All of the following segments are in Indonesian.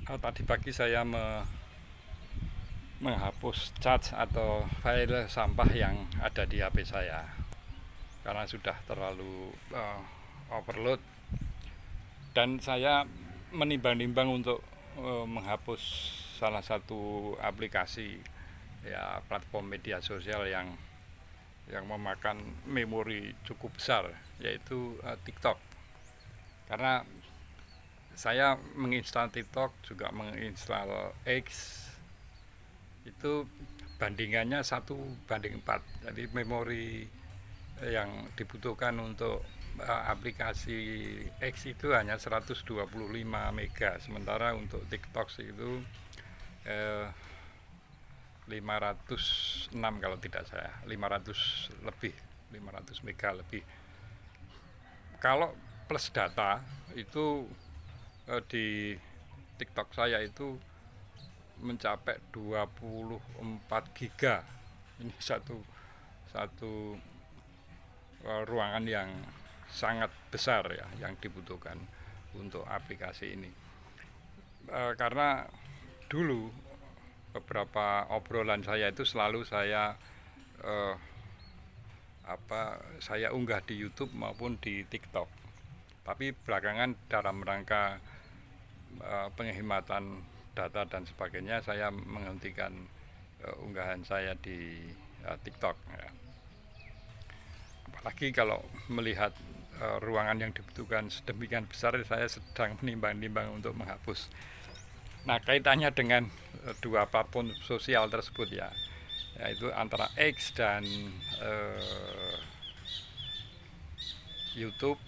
Tadi pagi saya menghapus cat atau file sampah yang ada di HP saya karena sudah terlalu overload, dan saya menimbang-nimbang untuk menghapus salah satu aplikasi, ya, platform media sosial yang memakan memori cukup besar, yaitu TikTok. Karena saya menginstal TikTok, juga menginstal X, itu bandingannya 1:4. Jadi memori yang dibutuhkan untuk aplikasi X itu hanya 125 mega, sementara untuk TikTok itu eh, 506, kalau tidak saya, 500 lebih, 500 mega lebih. Kalau plus data itu di TikTok saya itu mencapai 24 giga. Ini satu satu ruangan yang sangat besar, ya, yang dibutuhkan untuk aplikasi ini. Karena dulu beberapa obrolan saya itu selalu eh, saya unggah di YouTube maupun di TikTok. Tapi belakangan dalam rangka penghematan data dan sebagainya, saya menghentikan unggahan saya di TikTok, ya. Apalagi kalau melihat ruangan yang dibutuhkan sedemikian besar, saya sedang menimbang-nimbang untuk menghapus. Nah, kaitannya dengan dua platform sosial tersebut, ya, yaitu antara X dan YouTube,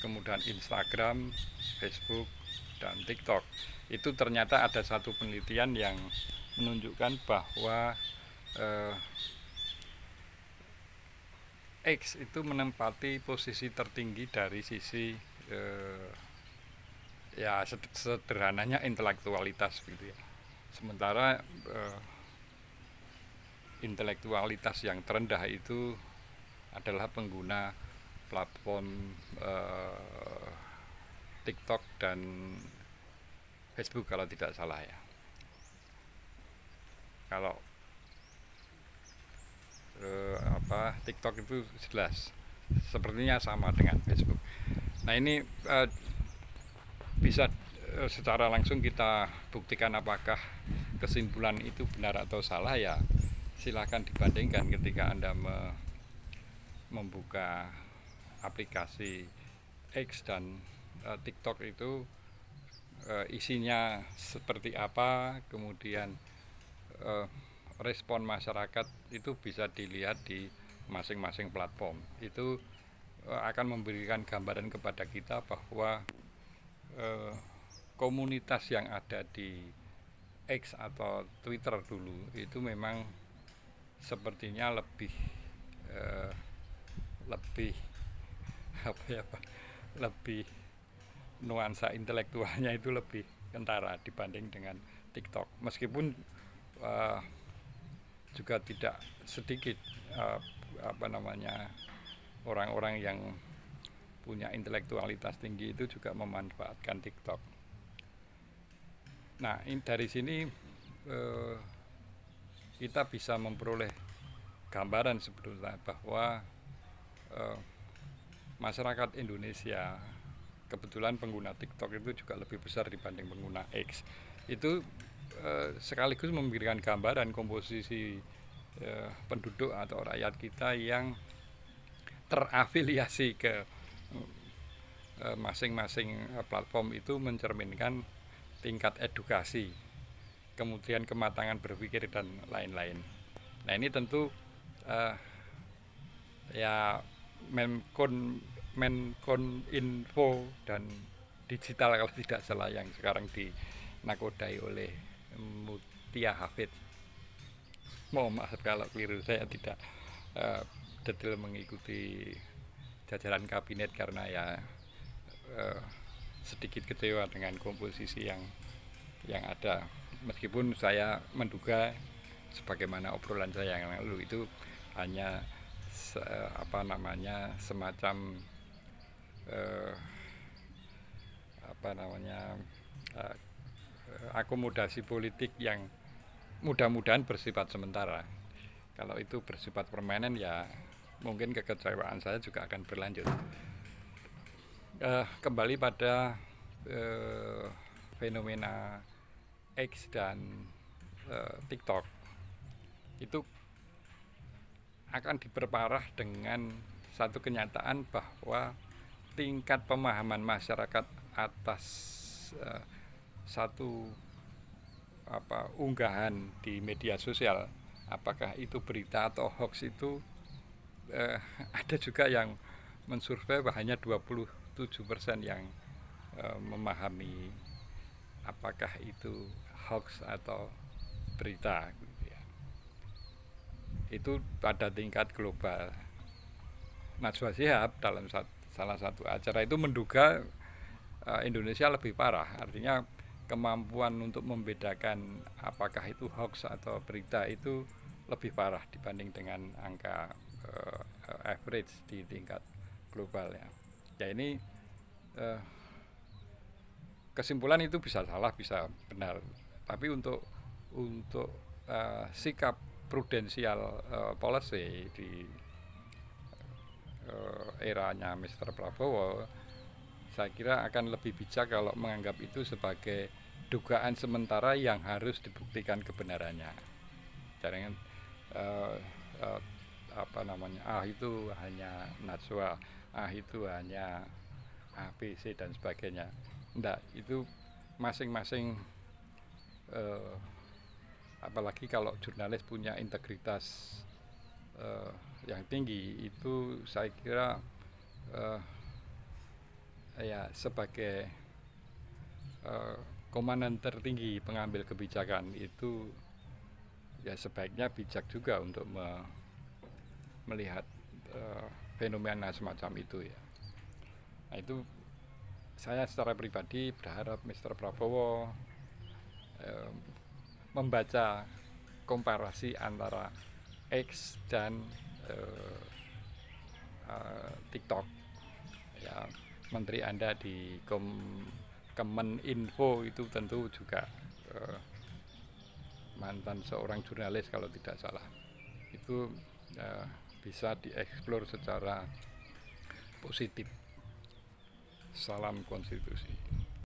kemudian Instagram, Facebook, dan TikTok. Itu ternyata ada satu penelitian yang menunjukkan bahwa eh, X itu menempati posisi tertinggi dari sisi ya, sederhananya intelektualitas, gitu, ya. Sementara intelektualitas yang terendah itu adalah pengguna platform TikTok dan Facebook, kalau tidak salah, ya. Kalau TikTok itu jelas sepertinya sama dengan Facebook. Nah, ini bisa secara langsung kita buktikan apakah kesimpulan itu benar atau salah, ya. Silahkan dibandingkan ketika Anda membuka aplikasi X dan TikTok itu isinya seperti apa, kemudian respon masyarakat itu bisa dilihat di masing-masing platform. Itu akan memberikan gambaran kepada kita bahwa komunitas yang ada di X atau Twitter dulu itu memang sepertinya eh, lebih apa ya Pak, lebih nuansa intelektualnya itu lebih kentara dibanding dengan TikTok. Meskipun uh, juga tidak sedikit uh, orang-orang yang punya intelektualitas tinggi itu juga memanfaatkan TikTok. Nah, dari sini uh, kita bisa memperoleh gambaran sebetulnya bahwa uh, masyarakat Indonesia kebetulan pengguna TikTok itu juga lebih besar dibanding pengguna X. Itu sekaligus memberikan gambaran komposisi penduduk atau rakyat kita yang terafiliasi ke masing-masing platform itu mencerminkan tingkat edukasi, kemudian kematangan berpikir, dan lain-lain. Nah, ini tentu ya Menkominfo dan digital, kalau tidak salah, yang sekarang dinakodai oleh Mutia Hafid. Mohon maaf kalau keliru, saya tidak detail mengikuti jajaran kabinet karena ya sedikit kecewa dengan komposisi yang ada. Meskipun saya menduga sebagaimana obrolan saya yang lalu itu hanya semacam eh, apa namanya akomodasi politik yang mudah-mudahan bersifat sementara. Kalau itu bersifat permanen ya mungkin kekecewaan saya juga akan berlanjut. Kembali pada fenomena X dan TikTok, itu akan diperparah dengan satu kenyataan bahwa tingkat pemahaman masyarakat atas satu unggahan di media sosial, apakah itu berita atau hoax, itu ada juga yang mensurvei bahwa hanya 27% yang memahami apakah itu hoax atau berita gitu ya. Itu pada tingkat global. Najwa Shihab dalam salah satu acara itu menduga Indonesia lebih parah, artinya kemampuan untuk membedakan apakah itu hoax atau berita itu lebih parah dibanding dengan angka average di tingkat global ya. Ya ini kesimpulan itu bisa salah bisa benar, tapi untuk sikap prudensial policy di eranya Mr. Prabowo, saya kira akan lebih bijak kalau menganggap itu sebagai dugaan sementara yang harus dibuktikan kebenarannya. Jangan itu hanya Najwa, itu hanya ABC dan sebagainya. Enggak, itu masing-masing apalagi kalau jurnalis punya integritas yang tinggi, itu saya kira ya sebagai komandan tertinggi pengambil kebijakan itu ya sebaiknya bijak juga untuk melihat fenomena semacam itu ya. Nah, itu saya secara pribadi berharap Mr. Prabowo membaca komparasi antara X dan TikTok ya. Menteri Anda di Kemeninfo itu tentu juga mantan seorang jurnalis kalau tidak salah. Itu bisa dieksplor secara positif. Salam konstitusi.